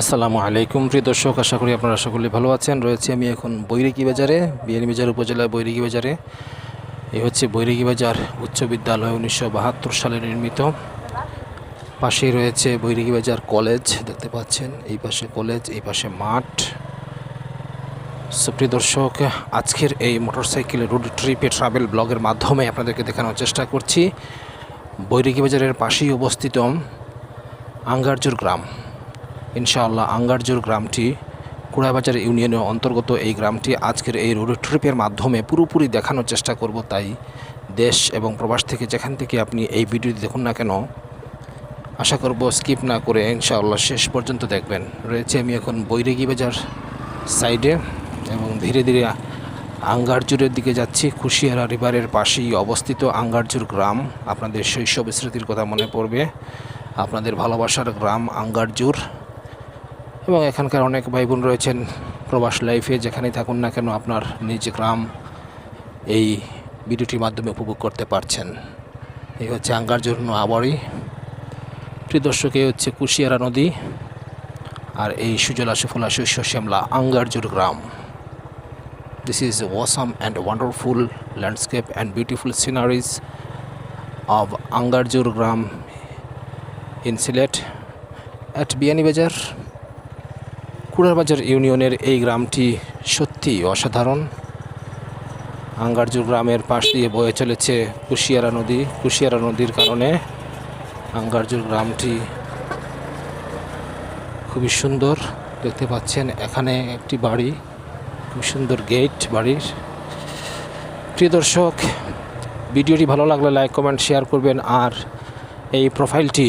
আসসালামু আলাইকুম প্রিয় দর্শক, আশা করি আপনারা সকলে ভালো আছেন। রয়েছে আমি এখন বৈরাগী বাজারে, বিয়ানীবাজার উপজেলার বৈরাগী বাজারে। এই হচ্ছে বৈরাগী বাজার উচ্চ বিদ্যালয়, 1972 সালে নির্মিত। পাশেই রয়েছে বৈরাগী বাজার কলেজ, দেখতে পাচ্ছেন। এই পাশে কলেজ, এই পাশে মাঠ। সুপ্রিয় দর্শক, আজকের এই মোটরসাইকেল রোড ট্রিপে ট্রাভেল ব্লগের মাধ্যমে আপনাদেরকে দেখানোর চেষ্টা করছি বৈরাগী বাজারের পাশেই অবস্থিত আঙ্গারজোর গ্রাম। ইনশাআল্লাহ আঙ্গারজোর গ্রামটি কুড়াবাজার ইউনিয়নের অন্তর্গত। এই গ্রামটি আজকের এই রোড ট্রিপের মাধ্যমে পুরোপুরি দেখানোর চেষ্টা করব। তাই দেশ এবং প্রবাস থেকে যেখান থেকে আপনি এই ভিডিওটি দেখুন না কেন, আশা করব স্কিপ না করে ইনশাআল্লাহ শেষ পর্যন্ত দেখবেন। রয়েছে আমি এখন বৈরাগী বাজার সাইডে এবং ধীরে ধীরে আঙ্গারজোরের দিকে যাচ্ছি। কুশিয়ারা রিভারের পাশেই অবস্থিত আঙ্গারজোর গ্রাম। আপনাদের শৈশব স্মৃতির কথা মনে পড়বে, আপনাদের ভালোবাসার গ্রাম আঙ্গারজোর। এবং এখানকার অনেক ভাই বোন রয়েছেন প্রবাস লাইফে, যেখানেই থাকুন না কেন আপনার নিজ গ্রাম এই ভিডিওটির মাধ্যমে উপভোগ করতে পারছেন। এই হচ্ছে আঙ্গারজোর নোয়াবাড়ি। প্রিয় দর্শক, এই হচ্ছে কুশিয়ারা নদী, আর এই সুজলা সুফলা শস্য শ্যামলা আঙ্গারজোর গ্রাম। This is awesome and wonderful landscape and beautiful sceneries of Angarjor গ্রাম ইন সিলেট অ্যাট বিয়ানীবাজার। কুড়াবাজার ইউনিয়নের এই গ্রামটি সত্যি অসাধারণ। আঙ্গারজোর গ্রামের পাশ দিয়ে বয়ে চলেছে কুশিয়ারা নদী। কুশিয়ারা নদীর কারণে আঙ্গারজোর গ্রামটি খুবই সুন্দর দেখতে পাচ্ছেন। এখানে একটি বাড়ি, খুব সুন্দর গেট বাড়ির। প্রিয় দর্শক, ভিডিওটি ভালো লাগলে লাইক কমেন্ট শেয়ার করবেন, আর এই প্রোফাইলটি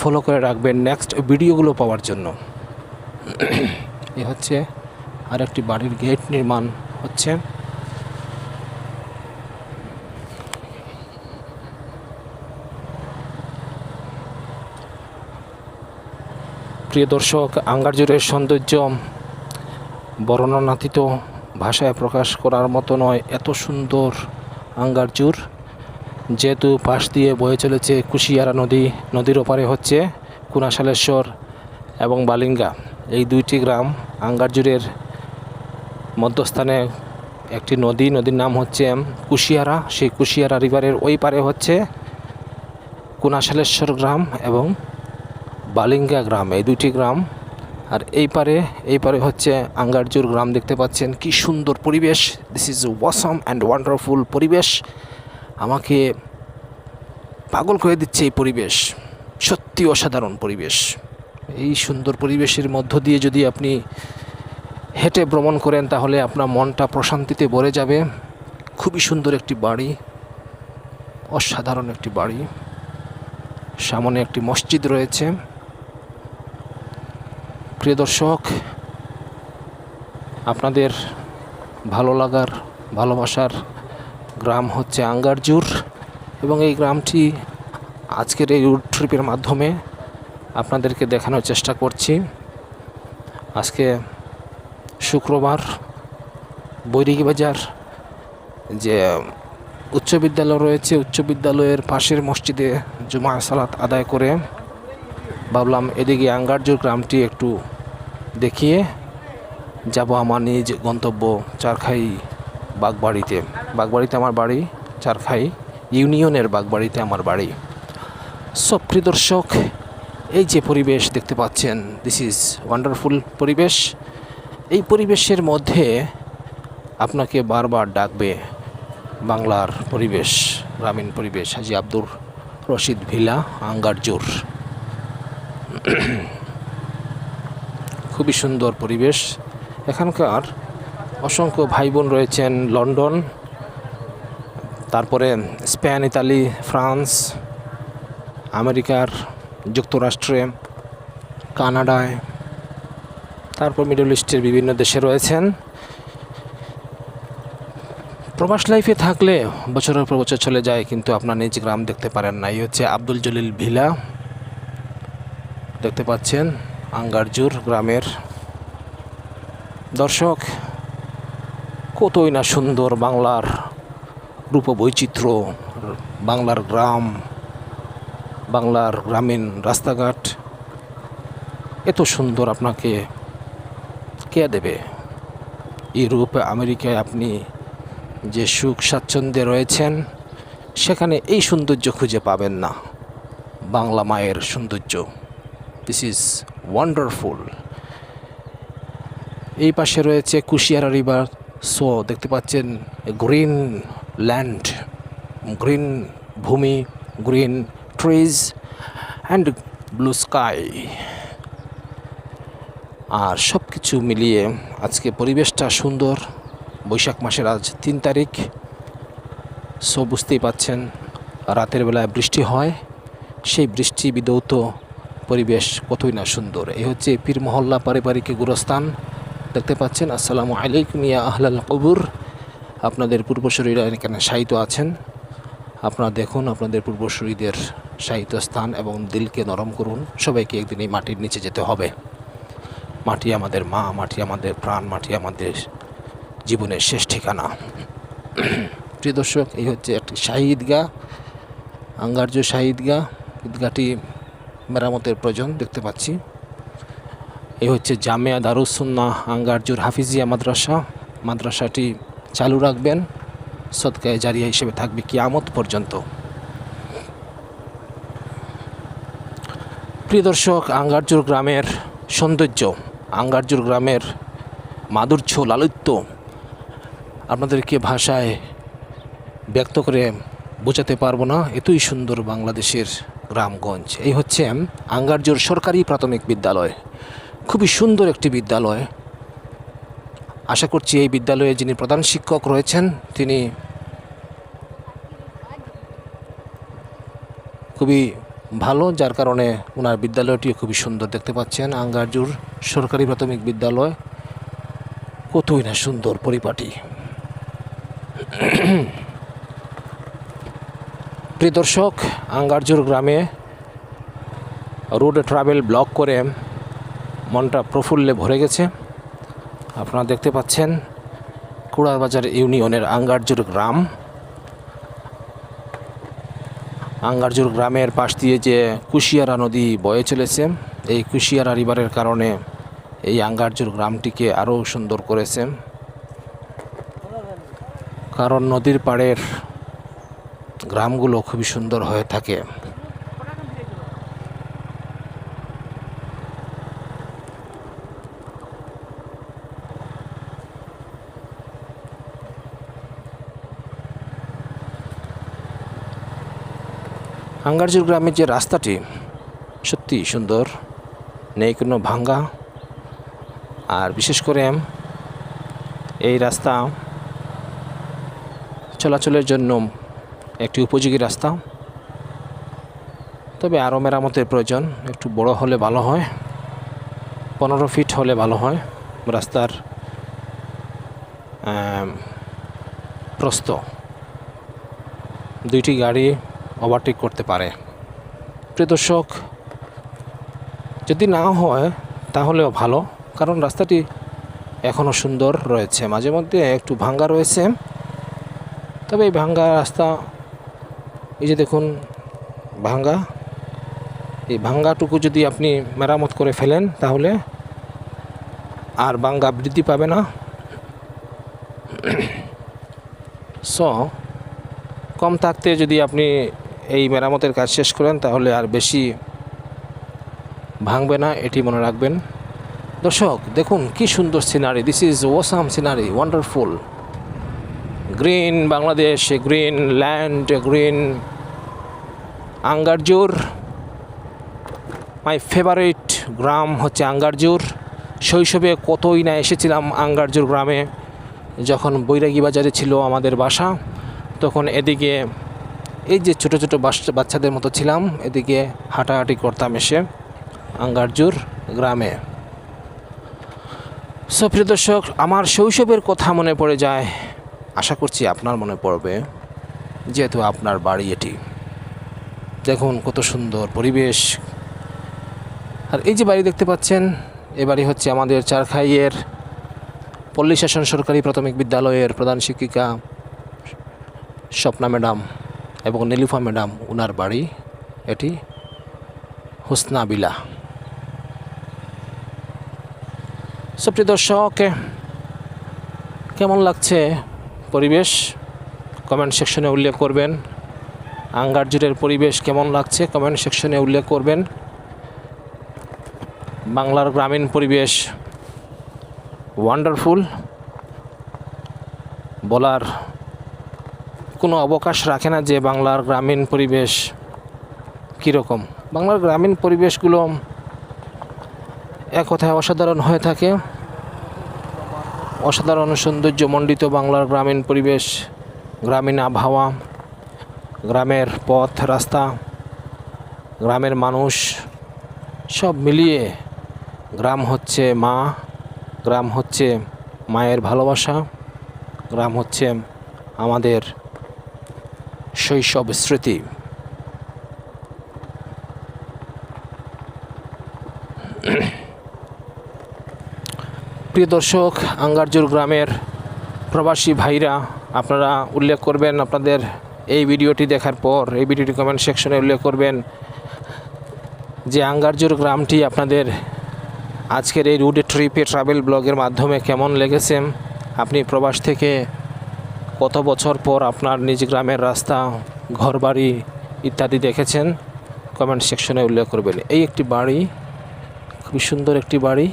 ফলো করে রাখবেন নেক্সট ভিডিওগুলো পাওয়ার জন্য। এ হচ্ছে আর একটি বাড়ির গেট নির্মাণ হচ্ছে। প্রিয় দর্শক, আঙ্গারজোরের সৌন্দর্য বর্ণনাতীত ভাষায় প্রকাশ করার মতো নয়, এত সুন্দর আঙ্গারজোর। যেহেতু পাশ দিয়ে বয়ে চলেছে কুশিয়ারা নদী, নদীর ওপারে হচ্ছে কুনাশালেশ্বর এবং বালিঙ্গা, এই দুইটি গ্রাম। আঙ্গারজোরের মধ্যস্থানে একটি নদী, নদীর নাম হচ্ছে কুশিয়ারা। সেই কুশিয়ারা রিভারের ওই পারে হচ্ছে কুনাশালেশ্বর গ্রাম এবং বালিঙ্গা গ্রাম, এই দুইটি গ্রাম। আর এই পারে হচ্ছে আঙ্গারজোর গ্রাম। দেখতে পাচ্ছেন কি সুন্দর পরিবেশ। This is awesome and wonderful পরিবেশ। আমাকে পাগল করে দিচ্ছে এই পরিবেশ, সত্যি অসাধারণ পরিবেশ। এই সুন্দর পরিবেশের মধ্য দিয়ে যদি আপনি হেঁটে ভ্রমণ করেন তাহলে আপনার মনটা প্রশান্তিতে ভরে যাবে। খুবই সুন্দর একটি বাড়ি, অসাধারণ একটি বাড়ি। সামনে একটি মসজিদ রয়েছে। প্রিয় দর্শক, আপনাদের ভালো লাগার ভালোবাসার গ্রাম হচ্ছে আঙ্গারজোর, এবং এই গ্রামটি আজকের এই রোড ট্রিপের মাধ্যমে আপনাদেরকে দেখানোর চেষ্টা করছি। আজকে শুক্রবার বৈরাগী বাজার যে উচ্চ বিদ্যালয় রয়েছে, উচ্চ বিদ্যালয়ের পাশের মসজিদে জুমা সালাত আদায় করে ভাবলাম এদিকে আঙ্গারজোর গ্রামটি একটু দেখিয়ে যাব আমার নিজ গন্তব্য চারখাই বাগবাড়িতে। বাগবাড়িতে আমার বাড়ি, চারখাই ইউনিয়নের বাগবাড়িতে আমার বাড়ি। সব প্রিয় দর্শক, এই যে পরিবেশ দেখতে পাচ্ছেন, দিস ইজ ওয়ান্ডারফুল পরিবেশ। এই পরিবেশের মধ্যে আপনাকে বারবার ডাকবে বাংলার পরিবেশ, গ্রামীণ পরিবেশ। হাজী আব্দুর রশিদ ভিলা, আঙ্গারজোর। খুবই সুন্দর পরিবেশ। এখানকার অসংখ্য ভাই বোন রয়েছেন লন্ডন, তারপরে স্পেন, ইতালি, ফ্রান্স, আমেরিকার যুক্তরাষ্ট্রে, কানাডায়, তারপর মিডল ইস্টের বিভিন্ন দেশে রয়েছেন। প্রবাস লাইফে থাকলে বছরের পর বছর চলে যায়, কিন্তু আপনার নিজ গ্রাম দেখতে পারেন না। এই হচ্ছে আব্দুল জলিল ভিলা, দেখতে পাচ্ছেন আঙ্গারজোর গ্রামের। দর্শক, কতই না সুন্দর বাংলার রূপবৈচিত্র্য, বাংলার গ্রাম, বাংলার গ্রামীণ রাস্তাঘাট। এত সুন্দর আপনাকে কে দেবে? ইউরোপে আমেরিকায় আপনি যে সুখ স্বাচ্ছন্দ্যে রয়েছেন, সেখানে এই সৌন্দর্য খুঁজে পাবেন না। বাংলা মায়ের সৌন্দর্য, দিস ইজ ওয়ান্ডারফুল। এই পাশে রয়েছে কুশিয়ারা রিভার। সো দেখতে পাচ্ছেন গ্রিন ল্যান্ড, গ্রিন ভূমি, green trees and blue sky. আর সব কিছু মিলিয়ে আজকে পরিবেশটা সুন্দর। বৈশাখ মাসের আজ 3 তারিখ। সো বুঝতেই পাচ্ছেন, রাতের বেলায় বৃষ্টি হয়, সেই বৃষ্টি বিধৌত পরিবেশ কতই না সুন্দর। এই হচ্ছে পীর মহল্লা পারিবারিক গুরস্থান, দেখতে পাচ্ছেন। আসসালামু আলাইকুম ইয়া আহলাল কবুর। আপনাদের পূর্বসূরীরা এখানে শায়িত আছেন। আপনারা দেখুন আপনাদের পূর্বসূরীদের শায়িত স্থান এবং দিলকে নরম করুন। সবাইকে একদিন এই মাটির নিচে যেতে হবে। মাটি আমাদের মা, মাটি আমাদের প্রাণ, মাটি আমাদের জীবনের শেষ ঠিকানা। প্রিয় দর্শক, এই হচ্ছে একটি শাহী ঈদগাহ, আঙ্গারজো শাহী ঈদগাহ। ঈদগাহটি মেরামতের প্রয়োজন দেখতে পাচ্ছি। এই হচ্ছে জামিয়া দারুস সুন্নাহ আঙ্গারজোর হাফিজিয়া মাদ্রাসা। মাদ্রাসাটি চালু রাখবেন, সদকায়ে জারিয়া হিসেবে থাকবে কিয়ামত পর্যন্ত। প্রিয় দর্শক, আঙ্গারজোর গ্রামের সৌন্দর্য, আঙ্গারজোর গ্রামের মাধুর্য, লালিত্য আপনাদেরকে ভাষায় ব্যক্ত করে বোঝাতে পারবো না। এতই সুন্দর বাংলাদেশের গ্রামগঞ্জ। এই হচ্ছে আঙ্গারজোর সরকারি প্রাথমিক বিদ্যালয়, খুবই সুন্দর একটি বিদ্যালয়। আশা করছি এই বিদ্যালয়ে যিনি প্রধান শিক্ষক রয়েছেন তিনি খুবই ভালো, যার কারণে ওনার বিদ্যালয়টিও খুবই সুন্দর। দেখতে পাচ্ছেন আঙ্গারজোর সরকারি প্রাথমিক বিদ্যালয় কতই না সুন্দর পরিপাটি। প্রিয় দর্শক, আঙ্গারজোর গ্রামে রোড ট্রাভেল ব্লক করে মনটা প্রফুল্লে ভরে গেছে। আপনারা দেখতে পাচ্ছেন কুড়াবাজার ইউনিয়নের আঙ্গারজোর গ্রাম। আঙ্গারজোর গ্রামের পাশ দিয়ে যে কুশিয়ারা নদী বয়ে চলেছে, এই কুশিয়ারা রিভারের কারণে এই আঙ্গারজোর গ্রামটিকে আরও সুন্দর করেছে। কারণ নদীর পাড়ের গ্রামগুলো খুবই সুন্দর হয়ে থাকে। আঙ্গারজোর গ্রামের যে রাস্তাটি সত্যি সুন্দর, নেই কোনো ভাঙ্গা। আর বিশেষ করে এই রাস্তা চলাচলের জন্য একটি উপযোগী রাস্তা, তবে আরও মেরামতের প্রয়োজন। একটু বড় হলে ভালো হয়, 15 ফিট হলে ভালো হয় রাস্তার প্রস্থ। 2টি গাড়ি ওভারটেক করতে পারে। প্রিয় দর্শক, যদি না হয় তাহলেও ভালো, কারণ রাস্তাটি এখনও সুন্দর রয়েছে। মাঝে মধ্যে একটু ভাঙ্গা রয়েছে, তবে এই ভাঙ্গা রাস্তা, এই যে দেখুন ভাঙ্গা, এই ভাঙ্গাটুকু যদি আপনি মেরামত করে ফেলেন তাহলে আর ভাঙ্গা বৃদ্ধি পাবে না। সো কম থাকতে যদি আপনি এই মেরামতের কাজ শেষ করেন তাহলে আর বেশি ভাঙবে না, এটি মনে রাখবেন। দর্শক দেখুন কি সুন্দর scenery, this is awesome scenery, wonderful. Green Bangladesh, green land, green Angarjor. My favourite গ্রাম হচ্ছে আঙ্গারজোর। শৈশবে কতই না এসেছিলাম আঙ্গারজোর গ্রামে। যখন বৈরাগী বাজারে ছিল আমাদের বাসা, তখন এদিকে এই যে ছোট ছোট বাচ্চাদের মতো ছিলাম, এদিকে হাঁটাহাঁটি করতাম এসে আঙ্গারজোর গ্রামে। সো প্রিয় দর্শক, আমার শৈশবের কথা মনে পড়ে যায়। আশা করছি আপনার মনে পড়বে, যেহেতু আপনার বাড়ি এটি। দেখুন কত সুন্দর পরিবেশ। আর এই যে বাড়ি দেখতে পাচ্ছেন, এ বাড়ি হচ্ছে আমাদের চারখাইয়ের পল্লী শাসন সরকারি প্রাথমিক বিদ্যালয়ের প্রধান শিক্ষিকা স্বপ্না ম্যাডাম এবং নীলুফা ম্যাডাম, ওনার বাড়ি এটি হোসনা বিলা। সুপ্রিয় দর্শক, কেমন লাগছে পরিবেশ কমেন্ট সেকশনে উল্লেখ করবেন। আঙ্গারজুরের পরিবেশ কেমন লাগছে কমেন্ট সেকশনে উল্লেখ করবেন। বাংলার গ্রামীণ পরিবেশ ওয়ান্ডারফুল, বলার কোনো অবকাশ রাখে না যে বাংলার গ্রামীণ পরিবেশ কীরকম। বাংলার গ্রামীণ পরিবেশগুলো এক কথায় অসাধারণ হয়ে থাকে। অসাধারণ সৌন্দর্যমণ্ডিত বাংলার গ্রামীণ পরিবেশ, গ্রামীণ আবহাওয়া, গ্রামের পথ রাস্তা, গ্রামের মানুষ, সব মিলিয়ে গ্রাম হচ্ছে মা, গ্রাম হচ্ছে মায়ের ভালোবাসা, গ্রাম হচ্ছে আমাদের শৈশব স্মৃতি। প্রিয় দর্শক, আঙ্গারজুর গ্রামের প্রবাসী ভাইরা, আপনারা উল্লেখ করবেন আপনাদের এই ভিডিওটি দেখার পর, এই ভিডিওটি কমেন্ট সেকশনে উল্লেখ করবেন যে আঙ্গারজুর গ্রামটি আপনাদের আজকের এই রোড ট্রিপে ট্রাভেল ব্লগের মাধ্যমে কেমন লেগেছে। আপনি প্রবাস থেকে কত বছর পর আপনার নিজ গ্রামের রাস্তা, ঘরবাড়ি ইত্যাদি দেখেছেন, কমেন্ট সেকশনে উল্লেখ করবেন। এই একটি বাড়ি, খুবই সুন্দর একটি বাড়ি,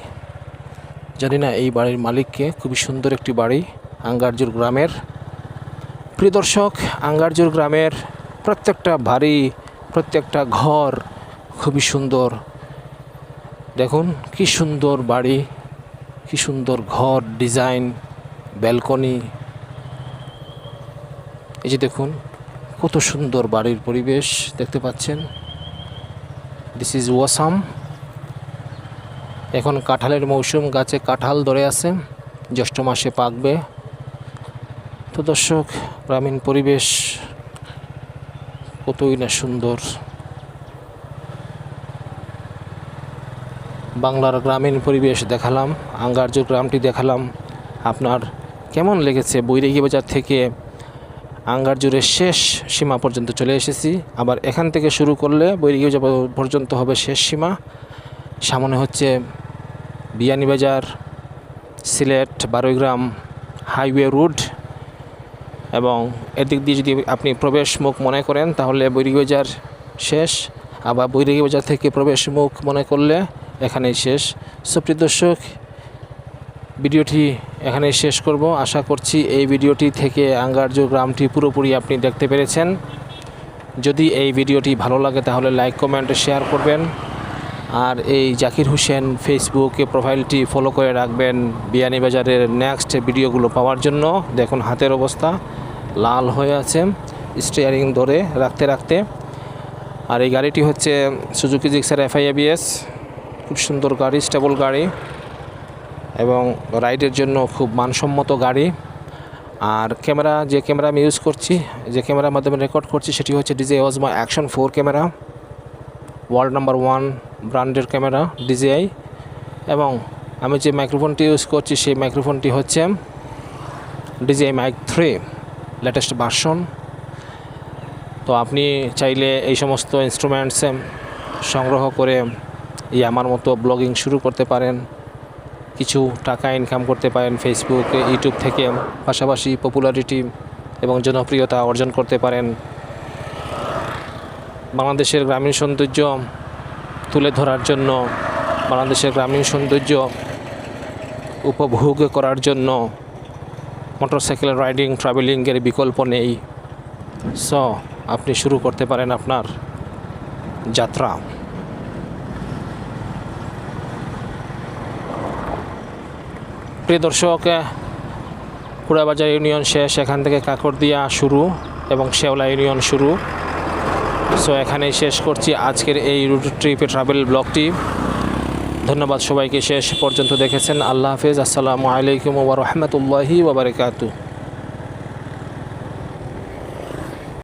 জানি না এই বাড়ির মালিককে। খুবই সুন্দর একটি বাড়ি আঙ্গারজুর গ্রামের। প্রিয় দর্শক, আঙ্গারজুর গ্রামের প্রত্যেকটা বাড়ি, প্রত্যেকটা ঘর খুবই সুন্দর। দেখুন কি সুন্দর বাড়ি, কি সুন্দর ঘর, ডিজাইন, ব্যালকনি। এই যে দেখুন কত সুন্দর বাড়ির পরিবেশ দেখতে পাচ্ছেন। This is awesome. এখন কাঁঠালের মৌসুম, গাছে কাঁঠাল ধরে আছে, জ্যৈষ্ঠ মাসে পাকবে। তো দর্শক, গ্রামীণ পরিবেশ কতই না সুন্দর। বাংলার গ্রামীণ পরিবেশ দেখালাম, আঙ্গারজুর গ্রামটি দেখালাম। আপনার কেমন লেগেছে? বৈরাগী বাজার থেকে আঙ্গারজুরের শেষ সীমা পর্যন্ত চলে এসেছি। আবার এখান থেকে শুরু করলে বৈরাগী বাজার পর্যন্ত হবে শেষ সীমা। সামনে হচ্ছে বিয়ানীবাজার, সিলেট, বারৈগ্রাম হাইওয়ে রোড, এবং এদিক দিয়ে যদি আপনি প্রবেশ মুখ মনে করেন তাহলে বৈরাগী বাজার শেষ। আবার বৈরাগী বাজার থেকে প্রবেশ মুখ মনে করলে এখানেই শেষ। সুপ্রিয় দর্শক, ভিডিওটি এখানেই শেষ করব। আশা করছি এই ভিডিওটি থেকে আঙ্গারজুর গ্রামটি পুরোপুরি আপনি দেখতে পেরেছেন। যদি এই ভিডিওটি ভালো লাগে তাহলে লাইক, কমেন্ট, শেয়ার করবেন। আর এই জাকির হোসেন ফেসবুকে প্রোফাইলটি ফলো করে রাখবেন বিয়ানীবাজারের নেক্সট ভিডিওগুলো পাওয়ার জন্য। দেখুন হাতের অবস্থা লাল হয়ে আছে স্টিয়ারিং ধরে রাখতে রাখতে। আর এই গাড়িটি হচ্ছে সুজুকি জিক্সার FI ABS, খুব সুন্দর গাড়ি, স্টেবল গাড়ি এবং রাইডের জন্য খুব মানসম্মত গাড়ি। আর ক্যামেরা, যে ক্যামেরা আমি ইউজ করছি, যে ক্যামেরার মাধ্যমে রেকর্ড করছি সেটি হচ্ছে DJI Osmo Action 4 camera, world number 1 ব্র্যান্ডের ক্যামেরা DJI। এবং আমি যে মাইক্রোফোনটি ইউজ করছি সেই মাইক্রোফোনটি হচ্ছে DJI Mic 3 লেটেস্ট ভার্সন। তো আপনি চাইলে এই সমস্ত ইনস্ট্রুমেন্টস সংগ্রহ করে আমার মতো ব্লগিং শুরু করতে পারেন, কিছু টাকা ইনকাম করতে পারেন ফেসবুক, ইউটিউব থেকে, পাশাপাশি পপুলারিটি এবং জনপ্রিয়তা অর্জন করতে পারেন। বাংলাদেশের গ্রামীণ সৌন্দর্য তুলে ধরার জন্য, বাংলাদেশের গ্রামীণ সৌন্দর্য উপভোগ করার জন্য মোটরসাইকেল রাইডিং, ট্রাভেলিংয়ের বিকল্প নেই। সো আপনি শুরু করতে পারেন আপনার যাত্রা। প্রিয় দর্শক, কুড়াবাজার ইউনিয়ন শেষ, এখান থেকে কাকরদিয়া শুরু এবং শেওলা ইউনিয়ন শুরু। সো এখানেই শেষ করছি আজকের এই রোড ট্রিপে ট্রাভেল ব্লগটি। ধন্যবাদ সবাইকে শেষ পর্যন্ত দেখেছেন। আল্লাহ হাফেজ। আসসালামু আলাইকুম ওয়া রাহমাতুল্লাহি ওয়া বারাকাতুহু।